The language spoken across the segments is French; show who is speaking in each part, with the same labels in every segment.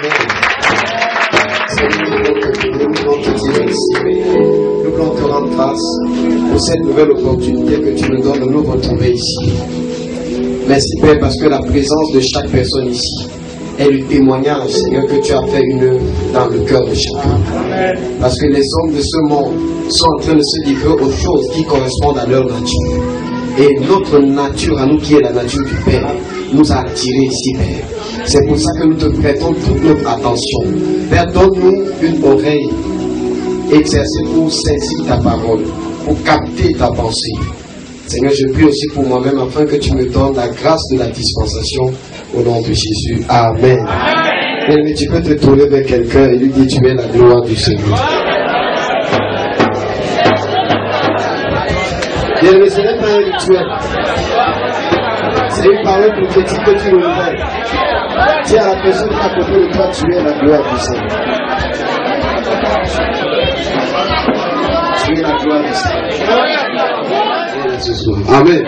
Speaker 1: Nous voulons te rendre grâce pour cette nouvelle opportunité que tu nous donnes de nous retrouver ici. Merci Père parce que la présence de chaque personne ici est le témoignage, Seigneur, que tu as fait une œuvre dans le cœur de chacun. Parce que les hommes de ce monde sont en train de se livrer aux choses qui correspondent à leur nature. Et notre nature, à nous qui est la nature du Père, nous a attirés ici, Père. C'est pour ça que nous te prêtons toute notre attention. Père, donne-nous une oreille exercée pour saisir ta parole, pour capter ta pensée. Seigneur, je prie aussi pour moi-même afin que tu me donnes la grâce de la dispensation au nom de Jésus. Amen. Amen. Mais tu peux te tourner vers quelqu'un et lui dire tu es la gloire du Seigneur. Bien, mais ce n'est pas un rituel. C'est une parole prophétique que tu renouvelles. Dis à la personne qui est à côté de toi, tu es la gloire du Seigneur. Tu es la gloire du Seigneur. Amen.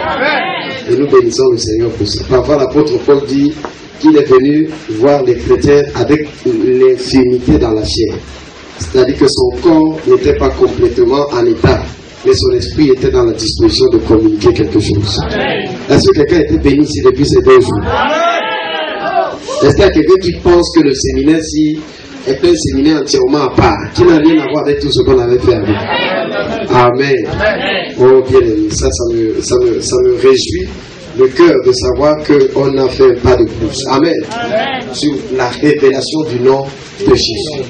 Speaker 1: Et nous bénissons le Seigneur pour ça. Parfois l'apôtre Paul dit qu'il est venu voir les chrétiens avec l'infirmité dans la chair. C'est-à-dire que son corps n'était pas complètement en état, mais son esprit était dans la disposition de communiquer quelque chose. Est-ce que quelqu'un a été béni ici depuis ces 2 jours? Est-ce qu'il y a quelqu'un qui pense que le séminaire-ci est un séminaire entièrement à part, qui n'a rien à voir avec tout ce qu'on avait fait avec? Amen. Oh bien aimé, ça me réjouit le cœur de savoir qu'on a fait un pas de plus. Amen. Sur la révélation du nom de Jésus.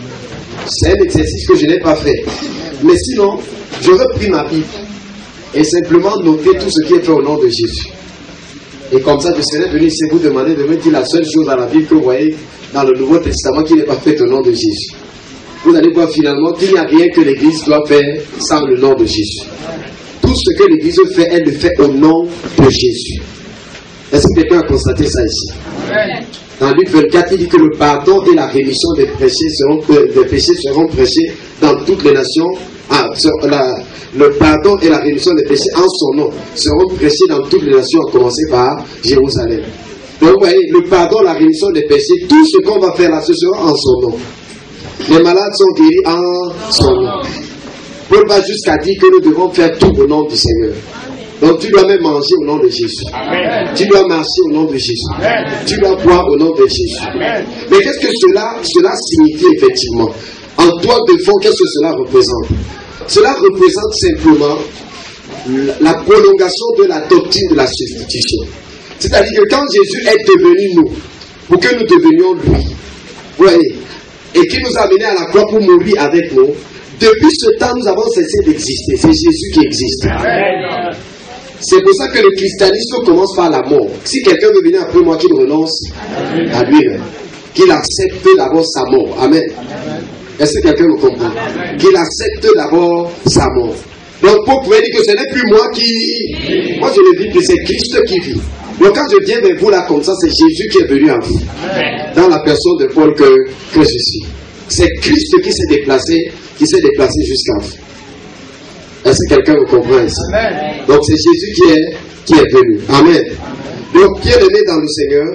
Speaker 1: C'est un exercice que je n'ai pas fait. Mais sinon, j'aurais pris ma Bible et simplement noté tout ce qui est fait au nom de Jésus. Et comme ça, je serais venu ici vous demander de me dire la seule chose dans la Bible que vous voyez dans le Nouveau Testament qui n'est pas fait au nom de Jésus. Vous allez voir finalement qu'il n'y a rien que l'Église doit faire sans le nom de Jésus. Tout ce que l'Église fait, elle le fait au nom de Jésus. Est-ce que quelqu'un a constaté ça ici? Dans Luc 24, il dit que le pardon et la rémission des péchés seront prêchés dans toutes les nations. Le pardon et la rémission des péchés en son nom seront prêchés dans toutes les nations, à commencer par Jérusalem. Donc vous voyez, le pardon, la rémission des péchés, tout ce qu'on va faire là, ce sera en son nom. Les malades sont guéris en son nom. Paul va jusqu'à dire que nous devons faire tout au nom du Seigneur. Donc tu dois même manger au nom de Jésus. Amen. Tu dois marcher au nom de Jésus. Amen. Tu dois boire au nom de Jésus. Amen. Mais qu'est-ce que cela signifie effectivement? En toi de fond, qu'est-ce que cela représente? Cela représente simplement la prolongation de la doctrine de la substitution. C'est-à-dire que quand Jésus est devenu nous, pour que nous devenions lui, vous voyez, et qui nous a amenés à la croix pour mourir avec nous, depuis ce temps, nous avons cessé d'exister. C'est Jésus qui existe. Amen. C'est pour ça que le christianisme commence par la mort. Si quelqu'un veut venir après moi, qu'il renonce à lui-même, qu'il accepte d'abord sa mort. Amen. Est-ce que quelqu'un me comprend? Qu'il accepte d'abord sa mort. Donc Paul pouvait dire que ce n'est plus moi qui... Moi je ne vis plus, c'est Christ qui vit. Donc quand je viens vers vous là comme ça, c'est Jésus qui est venu en vous. Dans la personne de Paul que je suis. C'est Christ qui s'est déplacé jusqu'à vous. Est-ce que quelqu'un me comprend ici? Amen. Donc c'est Jésus qui est venu. Amen. Donc bien aimé dans le Seigneur,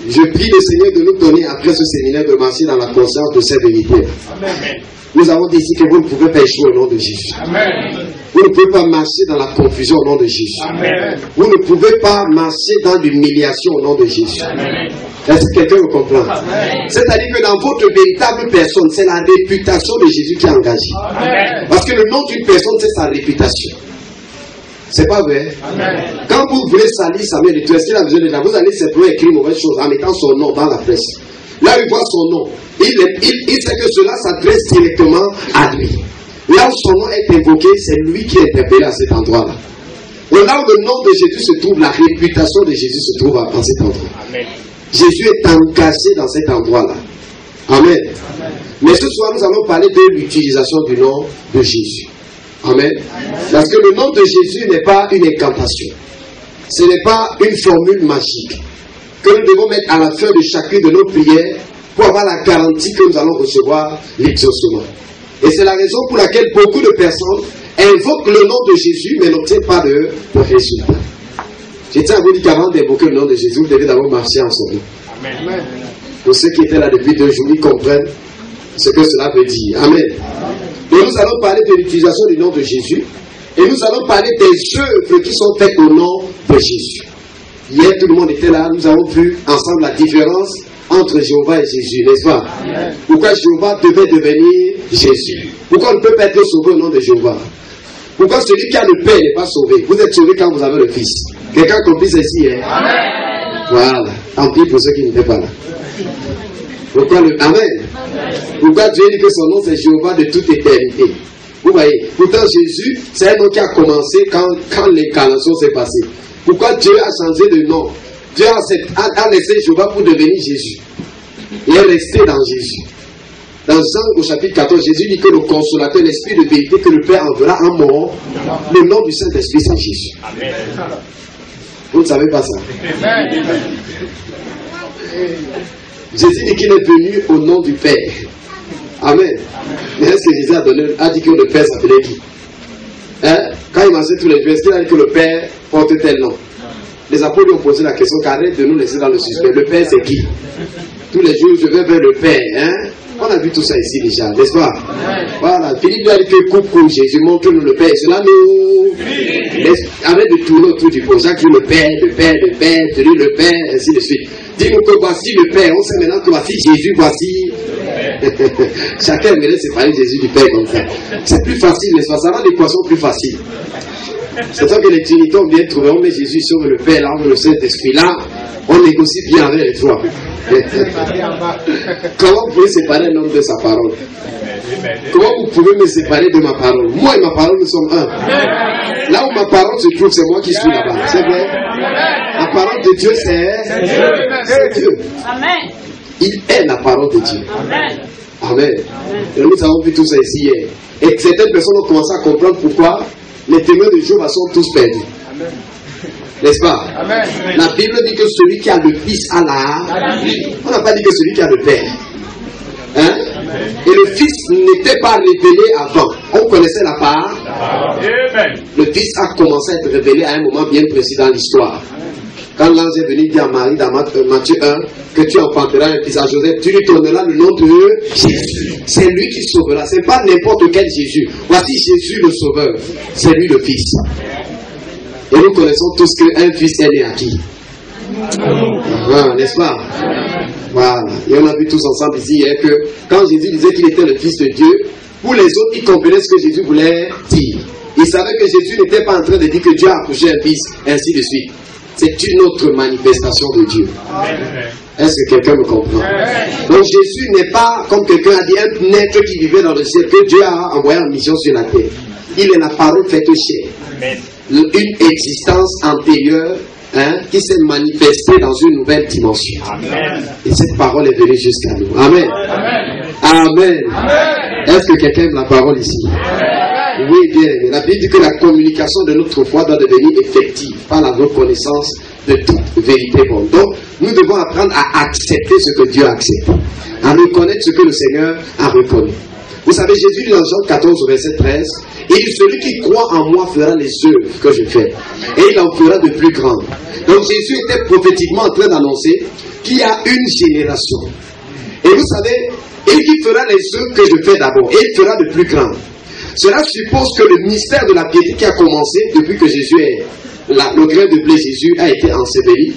Speaker 1: je prie le Seigneur de nous donner après ce séminaire de marcher dans la conscience de cette vérité. Amen. Nous avons dit que vous ne pouvez pas échouer au nom de Jésus. Amen. Vous ne pouvez pas marcher dans la confusion au nom de Jésus. Amen. Vous ne pouvez pas marcher dans l'humiliation au nom de Jésus. Amen. Est-ce que quelqu'un me comprend? C'est-à-dire que dans votre véritable personne, c'est la réputation de Jésus qui est engagée. Amen. Parce que le nom d'une personne, c'est sa réputation. C'est pas vrai? Amen. Quand vous voulez salir Samuel Eto'o, est-ce qu'il a besoin de là? Vous allez simplement écrire une mauvaise chose en mettant son nom dans la presse. Là, il voit son nom. Il sait que cela s'adresse directement à lui. Là où son nom est invoqué, c'est lui qui est interpellé à cet endroit-là. Là où le nom de Jésus se trouve, la réputation de Jésus se trouve à cet endroit. Amen. Jésus est engagé dans cet endroit-là. Amen. Amen. Mais ce soir, nous allons parler de l'utilisation du nom de Jésus. Amen. Amen. Parce que le nom de Jésus n'est pas une incantation. Ce n'est pas une formule magique que nous devons mettre à la fin de chacune de nos prières pour avoir la garantie que nous allons recevoir l'exaucement. Et c'est la raison pour laquelle beaucoup de personnes invoquent le nom de Jésus mais n'obtiennent pas de résultat. Je tiens à vous dire qu'avant d'invoquer le nom de Jésus, vous devez d'abord marcher en son nom. Amen. Pour ceux qui étaient là depuis 2 jours, ils comprennent ce que cela veut dire. Amen. Et nous allons parler de l'utilisation du nom de Jésus. Et nous allons parler des œuvres qui sont faites au nom de Jésus. Hier, tout le monde était là. Nous avons vu ensemble la différence entre Jéhovah et Jésus, n'est-ce pas? Amen. Pourquoi Jéhovah devait devenir Jésus? Pourquoi on ne peut pas être sauvé au nom de Jéhovah? Pourquoi celui qui a le Père n'est pas sauvé? Vous êtes sauvé quand vous avez le Fils. Quelqu'un compris ceci, hein? Amen. Voilà. Tant pis pour ceux qui n'étaient pas là. Pourquoi le... Amen. Pourquoi Dieu dit que son nom c'est Jéhovah de toute éternité? Vous voyez, pourtant Jésus, c'est un nom qui a commencé quand l'incarnation s'est passée. Pourquoi Dieu a changé de nom? Dieu a laissé Jéhovah pour devenir Jésus. Il est resté dans Jésus. Dans Jean au chapitre 14, Jésus dit que le consolateur, l'esprit de vérité que le Père enverra en mort, le nom du Saint-Esprit, c'est Jésus. Amen. Vous ne savez pas ça? Amen. Jésus dit qu'il est venu au nom du Père. Amen. Mais est-ce que Jésus a dit que le Père s'appelait qui? Hein? Quand il marchait tous les jours, est-ce qu'il a dit que le Père porte tel nom? Les apôtres lui ont posé la question, qu'arrête de nous laisser dans le suspect. Le Père c'est qui? Tous les jours je vais vers le Père. Hein? On a vu tout ça ici déjà, n'est-ce pas? Voilà, Philippe lui a dit que coucou Jésus, montre-nous le Père. Cela nous arrête de tourner autour du pot. Jacques dit le Père, celui le Père, ainsi de suite. Dis-nous que voici le Père. On sait maintenant que voici Jésus, voici. Chacun aimerait séparer Jésus du Père comme ça. C'est plus facile, n'est-ce pas? Ça rend l'équation plus facile. C'est ça que les Trinitons ont bien trouvé. On met Jésus sur le Père, là, on met le Saint-Esprit là. On négocie bien avec les trois. Comment vous pouvez séparer un homme de sa parole? Comment vous pouvez me séparer de ma parole? Moi et ma parole, nous sommes un. Là où ma parole se trouve, c'est moi qui suis là-bas. C'est vrai? La parole de Dieu, c'est Dieu. Amen. Il est la parole de Dieu. Amen. Amen. Et nous avons vu tout ça ici hier. Et certaines personnes ont commencé à comprendre pourquoi les témoins de Jéhovah sont tous perdus. Amen. N'est-ce pas? Amen. La Bible dit que celui qui a le Fils a la vie. On n'a pas dit que celui qui a le Père. Hein? Et le Fils n'était pas révélé avant. On connaissait la part. Le Fils a commencé à être révélé à un moment bien précis dans l'histoire. Quand l'ange est venu dire à Marie dans Matthieu 1 que tu enfanteras un fils à Joseph, tu lui donneras le nom de Jésus. C'est lui qui sauvera. Ce n'est pas n'importe quel Jésus. Voici Jésus le Sauveur. C'est lui le Fils. Et nous connaissons tous qu'un fils est né à qui? N'est-ce pas? Voilà. Et on a vu tous ensemble ici hier que quand Jésus disait qu'il était le Fils de Dieu, pour les autres, ils comprenaient ce que Jésus voulait dire. Ils savaient que Jésus n'était pas en train de dire que Dieu a accouché un fils, ainsi de suite. C'est une autre manifestation de Dieu. Est-ce que quelqu'un me comprend? Donc Jésus n'est pas, comme quelqu'un a dit, un être qui vivait dans le ciel, que Dieu a envoyé en mission sur la terre. Il est la parole faite chair. Une existence antérieure qui s'est manifestée dans une nouvelle dimension. Amen. Et cette parole est venue jusqu'à nous. Amen. Amen. Amen. Amen. Est-ce que quelqu'un aime la parole ici? Amen. Oui, bien. La Bible dit que la communication de notre foi doit devenir effective par la reconnaissance de toute vérité bonne. Donc, nous devons apprendre à accepter ce que Dieu a accepté, à reconnaître ce que le Seigneur a reconnu. Vous savez, Jésus dit dans Jean 14, verset 13, il dit, celui qui croit en moi fera les œuvres que je fais, et il en fera de plus grandes. Donc Jésus était prophétiquement en train d'annoncer qu'il y a une génération. Et vous savez, il fera les œuvres que je fais d'abord, et il fera de plus grandes. Cela suppose que le mystère de la piété qui a commencé depuis que Jésus est là, le grain de blé Jésus a été enseveli,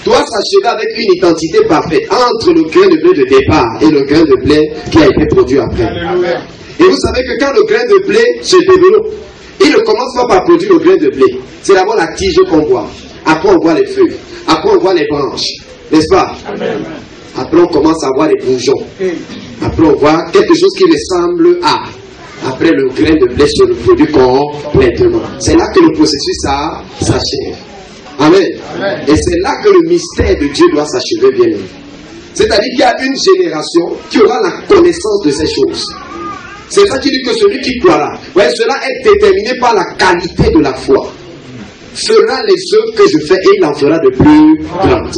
Speaker 1: doit s'achever avec une identité parfaite entre le grain de blé de départ et le grain de blé qui a été produit après. Alléluia. Et vous savez que quand le grain de blé se développe, il ne commence pas par produire le grain de blé. C'est d'abord la tige qu'on voit. Après on voit les feuilles. Après on voit les branches. N'est-ce pas? Amen. Après on commence à voir les bourgeons. Après on voit quelque chose qui ressemble à. Après le grain de blé se reproduit complètement. C'est là que le processus s'achève. Amen. Amen. Et c'est là que le mystère de Dieu doit s'achever bien. C'est-à-dire qu'il y a une génération qui aura la connaissance de ces choses. C'est ça qui dit que celui qui croira, ouais, cela est déterminé par la qualité de la foi. Fera les œuvres que je fais et il en fera de plus grandes.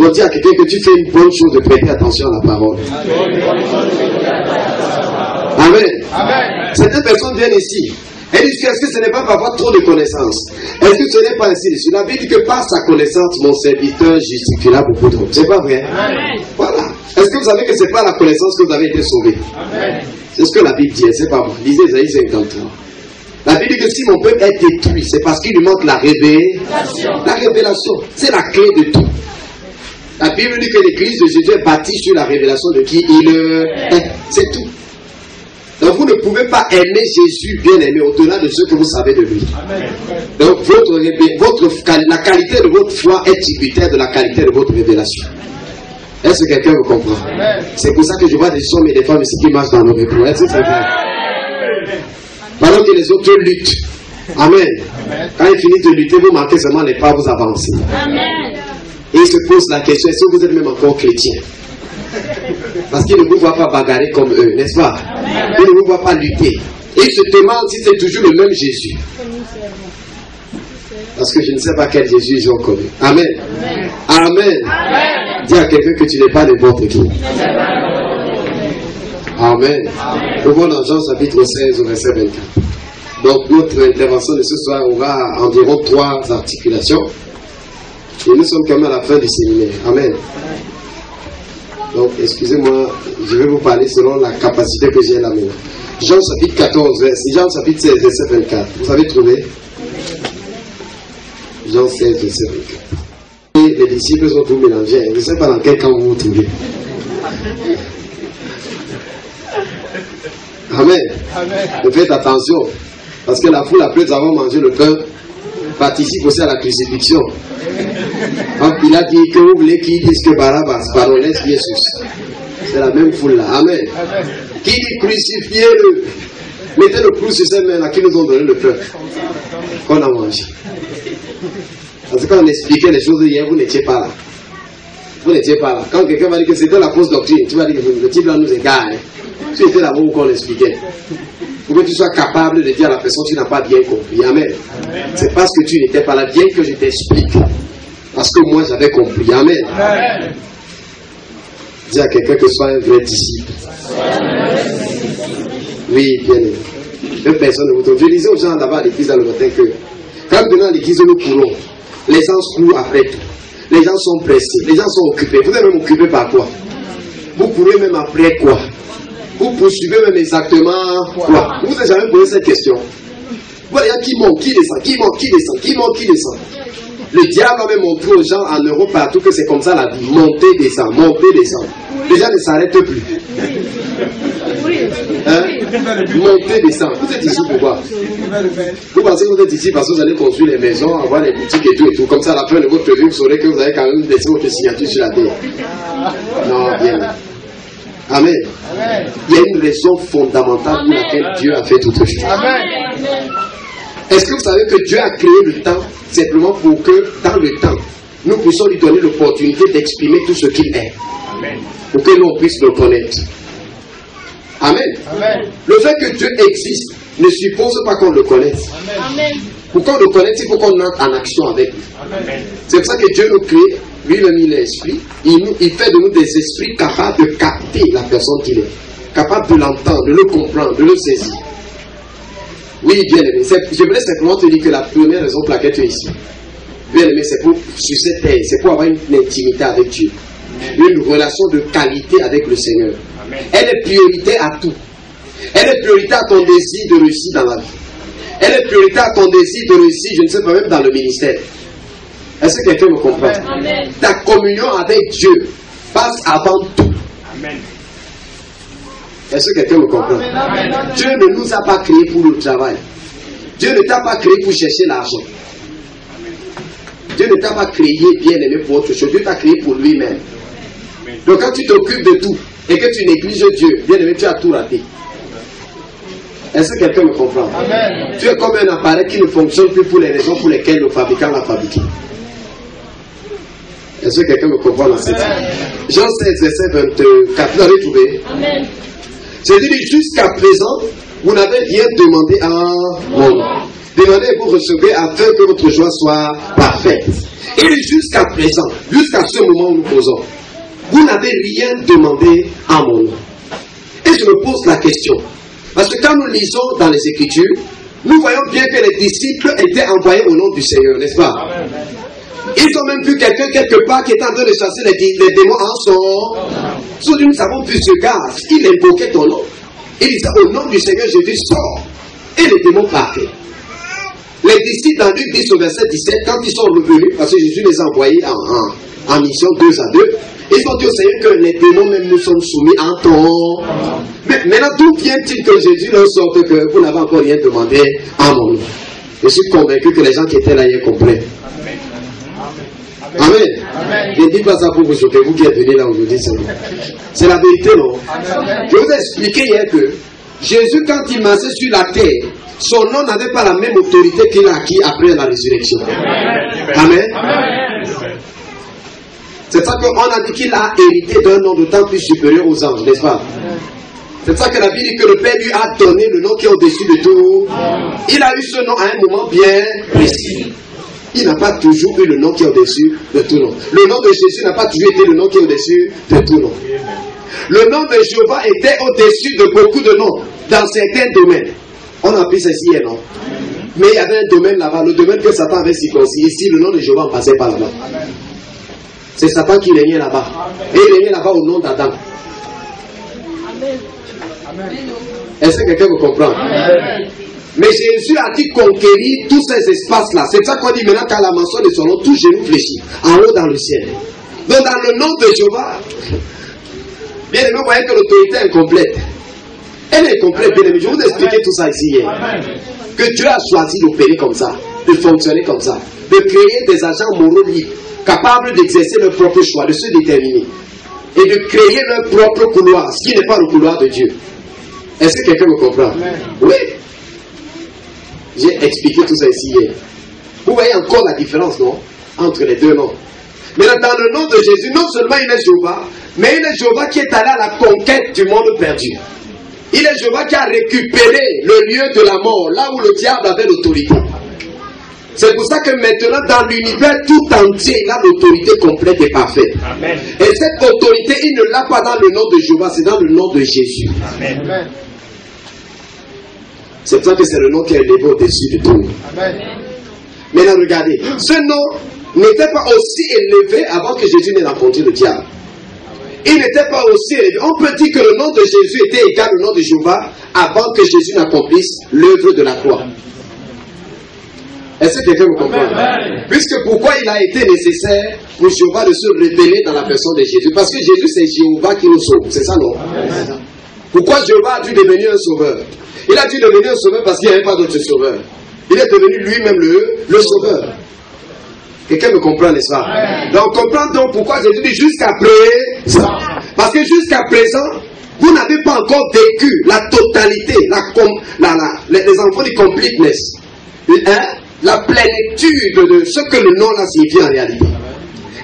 Speaker 1: Donc dis à quelqu'un que tu fais une bonne chose de prêter attention à la parole. Amen. Amen. Certaines personnes viennent ici. Elles disent, est-ce que ce n'est pas par avoir trop de connaissances? Est-ce que ce n'est pas ainsi de suite? La Bible dit que par sa connaissance, mon serviteur justifiera beaucoup d'autres. C'est pas vrai? Amen. Voilà. Est-ce que vous savez que ce n'est pas la connaissance que vous avez été sauvé? C'est ce que la Bible dit, c'est pas moi. Lisez Isaïe 53. La Bible dit que si mon peuple est détruit, c'est parce qu'il lui manque la révélation. La révélation, c'est la clé de tout. La Bible dit que l'église de Jésus est bâtie sur la révélation de qui il est. C'est tout. Donc vous ne pouvez pas aimer Jésus bien aimé au-delà de ce que vous savez de lui. Amen. Donc la qualité de votre foi est tributaire de la qualité de votre révélation. Est-ce que quelqu'un me comprend? C'est pour ça que je vois des hommes et des femmes ici qui marchent dans nos réponses. Est-ce que c'est vrai? Pendant que les autres luttent. Amen. Quand ils finissent de lutter, vous marquez seulement les pas, vous avancez. Amen. Et ils se posent la question, est-ce que vous êtes même encore chrétien? Parce qu'ils ne vous voient pas bagarrer comme eux, n'est-ce pas? Ils ne vous voient pas lutter. Et ils se demandent si c'est toujours le même Jésus. Parce que je ne sais pas quel Jésus ils ont connu. Amen. Amen. Amen. Dis à quelqu'un que tu n'es pas n'importe qui. Amen. Nous voyons dans Jean chapitre 16 au verset 24. Donc notre intervention de ce soir aura environ 3 articulations. Et nous sommes quand même à la fin du séminaire. Amen. Donc excusez-moi, je vais vous parler selon la capacité que j'ai là maintenant. Jean chapitre 14, Jean chapitre 16, verset 24. Vous avez trouvé? Jean 16, verset 24. Et les disciples sont tous mélangés. Je ne sais pas dans quel camp vous vous trouvez. Amen. Amen. Faites attention. Parce que la foule, après avoir mangé le pain, participe aussi à la crucifixion. Quand il a dit que vous voulez qu'ils disent que Barabbas, pardon, laisse Jésus. C'est la même foule là. Amen. Amen. Qui dit crucifiez-le? Mettez le clou sur ces mains-là qui nous ont donné le pain qu'on a mangé. Parce que quand on expliquait les choses hier, vous n'étiez pas là. Vous n'étiez pas là. Quand quelqu'un va dire que c'était la fausse doctrine, tu vas dire que le type là nous égare. Tu étais là-bas où qu'on l'expliquait. Pour que tu sois capable de dire à la personne tu n'as pas bien compris. Amen. C'est parce que tu n'étais pas là. Bien que je t'explique. Parce que moi j'avais compris. Amen. Amen. Dis à quelqu'un que soit un vrai disciple. Oui, bien aimé. Une personne ne vous trompe. Je disais aux gens là-bas à l'église dans le matin que quand nous venons à l'église, nous courons. Les gens courent après tout. Les gens sont pressés. Les gens sont occupés. Vous êtes même occupé par quoi? Vous courez même après quoi? Vous poursuivez même exactement quoi? Vous n'avez jamais posé cette question. Voilà, qui monte, qui descend, qui monte, qui descend, qui monte, qui descend. Le diable a même montré aux gens en Europe partout que c'est comme ça la vie. Monter, descendre, monter, descendre. Les gens ne s'arrêtent plus. Hein? Monter, descendre. Vous êtes ici pourquoi? Vous pensez que vous êtes ici parce que vous allez construire les maisons, avoir les boutiques et tout et tout. Comme ça, à la fin de votre vie, vous saurez que vous avez quand même laissé votre signature sur la terre. Non, bien. Amen. Amen. Il y a une raison fondamentale pour laquelle Dieu a fait toutes choses. Amen. Est-ce que vous savez que Dieu a créé le temps simplement pour que dans le temps, nous puissions lui donner l'opportunité d'exprimer tout ce qu'il est. Amen. Pour que nous puissions le connaître. Amen. Amen. Le fait que Dieu existe ne suppose pas qu'on le connaisse. Amen. Pour qu'on le connaisse, il faut qu'on entre en action avec lui. Amen. C'est pour ça que Dieu nous crée. Lui-même, il est esprit. Il fait de nous des esprits capables de capter la personne qu'il est. Capables de l'entendre, de le comprendre, de le saisir. Oui, bien aimé. Je voulais simplement te dire que la première raison pour laquelle tu es ici, bien aimé, c'est pour, sur cette terre, c'est pour avoir une intimité avec Dieu. Une relation de qualité avec le Seigneur. Amen. Elle est priorité à tout. Elle est priorité à ton désir de réussir dans la vie. Elle est priorité à ton désir de réussir, je ne sais pas, même dans le ministère. Est-ce que quelqu'un me comprend? Amen. Ta communion avec Dieu passe avant tout. Amen. Est-ce que quelqu'un me comprend? Amen. Dieu ne nous a pas créés pour le travail. Dieu ne t'a pas créé pour chercher l'argent. Dieu ne t'a pas créé, bien aimé, pour autre chose. Dieu t'a créé pour lui-même. Donc quand tu t'occupes de tout et que tu négliges Dieu, bien aimé, tu as tout raté. Est-ce que quelqu'un me comprend? Amen. Tu es comme un appareil qui ne fonctionne plus pour les raisons pour lesquelles le fabricant l'a fabriqué. Est-ce que quelqu'un me comprend dans cette vie? Jean 16, verset 24. Vous l'avez trouvé? Amen. C'est-à-dire, jusqu'à présent, vous n'avez rien demandé à mon nom. Demandez et vous recevez afin que votre joie soit parfaite. Et jusqu'à présent, jusqu'à ce moment où nous posons, vous n'avez rien demandé à mon nom. Et je me pose la question. Parce que quand nous lisons dans les Écritures, nous voyons bien que les disciples étaient envoyés au nom du Seigneur, n'est-ce pas? Amen. Ils ont même vu quelqu'un quelque part qui est en train de chasser les démons en son. Nous savons plus ce gars, il invoquait ton nom. Il disait au nom du Seigneur Jésus, sors. Et les démons partaient. Les disciples dans Luc 10 au verset 17, quand ils sont revenus, parce que Jésus les a envoyés en mission 2 à 2, ils ont dit au Seigneur que les démons même nous sommes soumis en ton. Mais maintenant, d'où vient-il que Jésus leur sorte que vous n'avez encore rien demandé à mon nom? Je suis convaincu que les gens qui étaient là hier comprennent. Amen. Amen. Je ne dis pas ça pour vous choquer, vous qui êtes venus là aujourd'hui seulement. C'est la vérité, non? Je vous ai expliqué hier que Jésus, quand il marchait sur la terre, son nom n'avait pas la même autorité qu'il a acquis après la résurrection. Amen. Amen. C'est ça qu'on a dit qu'il a hérité d'un nom d'autant plus supérieur aux anges, n'est-ce pas? C'est ça que la Bible dit que le Père lui a donné le nom qui est au-dessus de tout. Il a eu ce nom à un moment bien précis. Il n'a pas toujours eu le nom qui est au-dessus de tout nom. Le nom de Jésus n'a pas toujours été le nom qui est au-dessus de tout nom. Le nom de Jéhovah était au-dessus de beaucoup de noms dans certains domaines. On a appris ceci hier, non? Mais il y avait un domaine là-bas, le domaine que Satan avait circoncis. Ici, le nom de Jéhovah ne passait pas là-bas. C'est Satan qui régnait là-bas. Et il régnait là-bas au nom d'Adam. Est-ce que quelqu'un me comprend? Amen. Mais Jésus a dit conquérir tous ces espaces-là. C'est ça qu'on dit maintenant qu'à la mention de son nom, tout genou fléchit, en haut dans le ciel. Donc dans le nom de Jéhovah, bien aimé, vous voyez que l'autorité est incomplète. Elle est incomplète, bien aimé. Je vais vous expliquer tout ça ici hier. Que Dieu a choisi d'opérer comme ça, de fonctionner comme ça, de créer des agents moraux libres, capables d'exercer leur propre choix, de se déterminer. Et de créer leur propre couloir, ce qui n'est pas le couloir de Dieu. Est-ce que quelqu'un me comprend? Oui. J'ai expliqué tout ça ici hier. Vous voyez encore la différence, non? Entre les deux noms. Mais dans le nom de Jésus, non seulement il est Jéhovah, mais il est Jéhovah qui est allé à la conquête du monde perdu. Il est Jéhovah qui a récupéré le lieu de la mort, là où le diable avait l'autorité. C'est pour ça que maintenant, dans l'univers tout entier, il a l'autorité complète et parfaite. Amen. Et cette autorité, il ne l'a pas dans le nom de Jéhovah, c'est dans le nom de Jésus. Amen. C'est pour ça que c'est le nom qui est élevé au-dessus de tout. Amen. Maintenant, regardez, ce nom n'était pas aussi élevé avant que Jésus n'ait rencontré le diable. Il n'était pas aussi élevé. On peut dire que le nom de Jésus était égal au nom de Jéhovah avant que Jésus n'accomplisse l'œuvre de la croix. Est-ce que quelqu'un me comprend? Puisque pourquoi il a été nécessaire pour Jéhovah de se révéler dans la personne de Jésus? Parce que Jésus, c'est Jéhovah qui nous sauve. C'est ça, non? Amen. Pourquoi Jéhovah a dû devenir un sauveur? Il a dû devenir un sauveur parce qu'il n'y avait pas d'autre sauveur. Il est devenu lui-même le sauveur. Quelqu'un me comprend, n'est-ce pas? Amen. Donc, comprend donc pourquoi Jésus dit jusqu'à présent. Parce que jusqu'à présent, vous n'avez pas encore vécu la totalité, les enfants du completeness. La plénitude de ce que le nom-là signifie en réalité.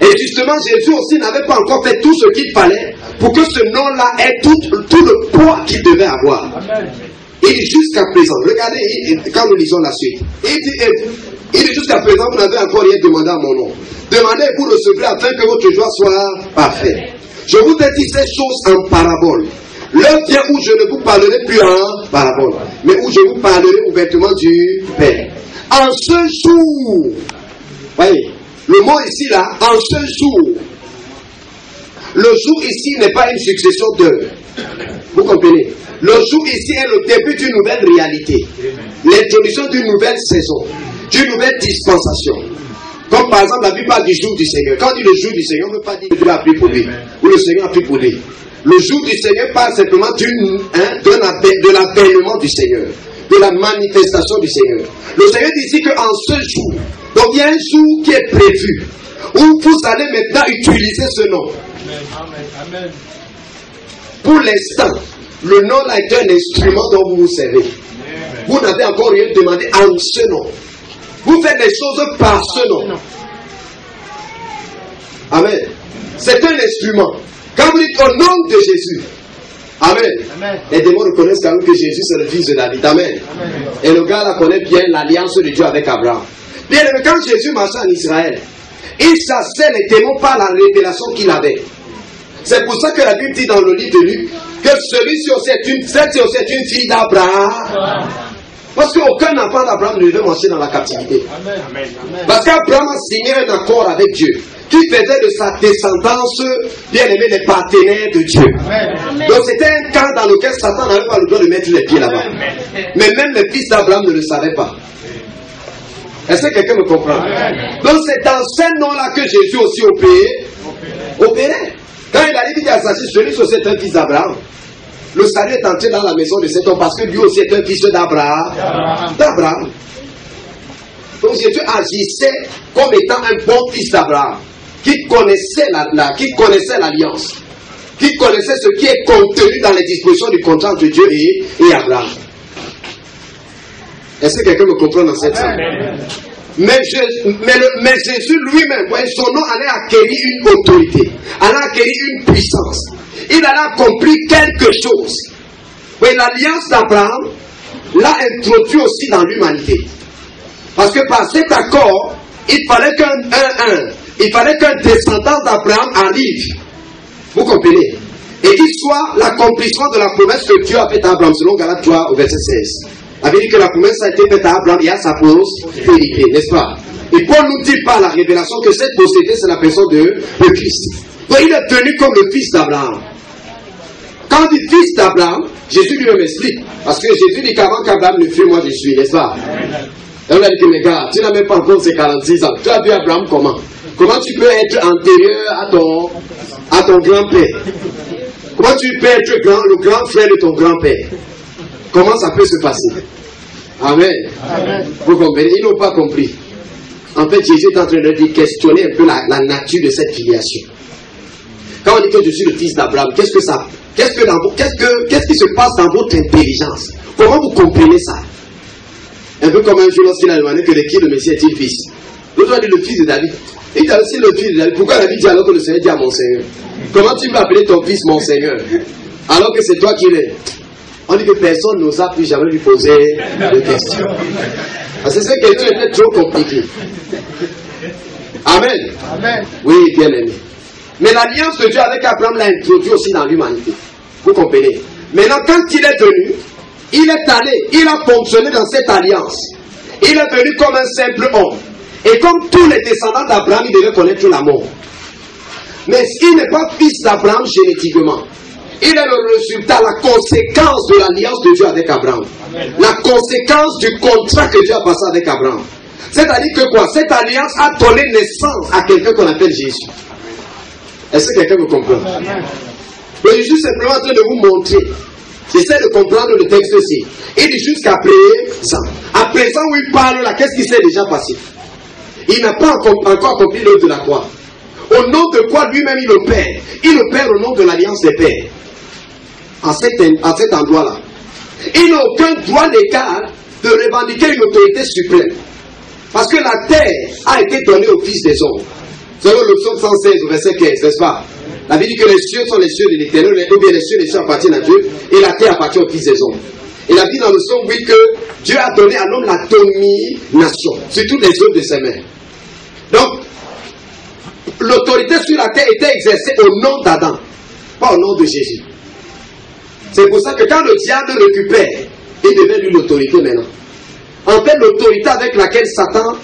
Speaker 1: Et justement, Jésus aussi n'avait pas encore fait tout ce qu'il fallait pour que ce nom-là ait tout le poids qu'il devait avoir. Amen. Il dit jusqu'à présent, regardez quand nous lisons la suite, il dit jusqu'à présent, vous n'avez encore rien demandé à mon nom. Demandez et vous recevrez afin que votre joie soit parfaite. Je vous ai dit ces choses en parabole. L'heure vient où je ne vous parlerai plus en parabole, mais où je vous parlerai ouvertement du Père. En ce jour, voyez, le mot ici là, en ce jour, le jour ici n'est pas une succession d'heures. Vous comprenez? Le jour ici est le début d'une nouvelle réalité, l'introduction d'une nouvelle saison, d'une nouvelle dispensation. Comme par exemple la Bible parle du jour du Seigneur. Quand on dit le jour du Seigneur, on ne peut pas dire que Dieu a pris pour lui, ou le Seigneur a pris pour lui. Le jour du Seigneur parle simplement de l'avènement du Seigneur, de la manifestation du Seigneur. Le Seigneur dit ici qu'en ce jour, donc il y a un jour qui est prévu, où vous allez maintenant utiliser ce nom. Amen. Amen. Pour l'instant, le nom là est un instrument dont vous vous servez. Vous n'avez encore rien demandé en ce nom. Vous faites les choses par ce nom. Amen. C'est un instrument. Quand vous dites au nom de Jésus, Amen. Amen. Les démons reconnaissent quand même que Jésus c'est le fils de David. Amen. Amen. Et le gars là connaît bien l'alliance de Dieu avec Abraham. Bien, quand Jésus marchait en Israël, il chassait les démons par la révélation qu'il avait. C'est pour ça que la Bible dit dans le livre de Luc que celui-ci aussi est une fille d'Abraham. Parce qu'aucun enfant d'Abraham ne devait marcher dans la captivité. Parce qu'Abraham a signé un accord avec Dieu qui faisait de sa descendance, bien aimé, les partenaires de Dieu. Donc c'était un camp dans lequel Satan n'avait pas le droit de mettre les pieds là-bas. Mais même les fils d'Abraham ne le savaient pas. Est-ce que quelqu'un me comprend? Donc c'est dans ces noms-là que Jésus aussi opérait. Quand il a dit à Zachée, celui aussi est un fils d'Abraham. Le salut est entré dans la maison de cet homme parce que lui aussi est un fils d'Abraham. Donc Jésus agissait comme étant un bon fils d'Abraham, qui connaissait l'alliance, qui connaissait ce qui est contenu dans les dispositions du contrat entre Dieu et Abraham. Est-ce que quelqu'un me comprend dans cette salle? Mais Jésus lui-même, son nom allait acquérir une autorité, allait acquérir une puissance. Il allait accomplir quelque chose. Oui, l'alliance d'Abraham l'a introduit aussi dans l'humanité. Parce que par cet accord, il fallait qu'un descendant d'Abraham arrive. Vous comprenez? Et qu'il soit l'accomplissement de la promesse que Dieu a faite à Abraham, selon Galates 3 au verset 16. Il avait dit que la promesse a été faite à Abraham et à sa postérité, n'est-ce pas? Et Paul nous dit par la révélation que cette postérité, c'est la personne de Christ. Donc il est tenu comme le fils d'Abraham. Quand on dit fils d'Abraham, Jésus lui-même explique. Parce que Jésus dit qu'avant qu'Abraham ne fût, moi je suis, n'est-ce pas? Et on a dit que mes gars, tu n'as même pas encore ces 46 ans. Tu as vu Abraham comment? Comment tu peux être antérieur à ton grand-père? Comment tu peux être le grand frère de ton grand-père? Comment ça peut se passer? Amen. Vous comprenez? Ils n'ont pas compris. En fait, Jésus est en train de dire, questionner un peu la nature de cette filiation. Quand on dit que je suis le fils d'Abraham, qu'est-ce qui se passe dans votre intelligence? Comment vous comprenez ça? Un peu comme un jour lorsqu'il a demandé que de qui le Messie est-il fils? L'autre a dit le fils de David. Il dit aussi le fils de David. Pourquoi David dit alors que le Seigneur dit à mon Seigneur? Comment tu peux appeler ton fils mon Seigneur? Alors que c'est toi qui l'es. On dit que personne n'osa plus jamais lui poser de questions. Parce que cette question était trop compliquée. Amen. Oui, bien aimé. Mais l'alliance de Dieu avec Abraham l'a introduit aussi dans l'humanité. Vous comprenez? Maintenant, quand il est venu, il a fonctionné dans cette alliance. Il est venu comme un simple homme. Et comme tous les descendants d'Abraham, il devait connaître la mort. Mais il n'est pas fils d'Abraham génétiquement. Il est le résultat, la conséquence de l'alliance de Dieu avec Abraham. Amen. La conséquence du contrat que Dieu a passé avec Abraham. C'est-à-dire que quoi? Cette alliance a donné naissance à quelqu'un qu'on appelle Jésus. Est-ce que quelqu'un me comprend? Mais Jésus est simplement en train de vous montrer. J'essaie de comprendre le texte aussi. Il dit jusqu'à présent. À présent où il parle là, qu'est-ce qui s'est déjà passé? Il n'a pas encore accompli l'œuvre de la croix. Au nom de quoi lui-même il opère? Il opère au nom de l'alliance des pères. En cet endroit-là. Il n'a aucun droit légal de revendiquer une autorité suprême. Parce que la terre a été donnée aux fils des hommes. Selon le psaume 116, verset 15, n'est-ce pas? La Bible dit que les cieux sont les cieux de l'Éternel, ou bien les cieux appartiennent à Dieu, et la terre appartient aux fils des hommes. Et la Bible dans le psaume dit que Dieu a donné à l'homme la domination sur toutes les œuvres de ses mains. Donc, l'autorité sur la terre était exercée au nom d'Adam, pas au nom de Jésus. C'est pour ça que quand le diable récupère, il devient lui l'autorité maintenant. En fait, l'autorité avec laquelle Satan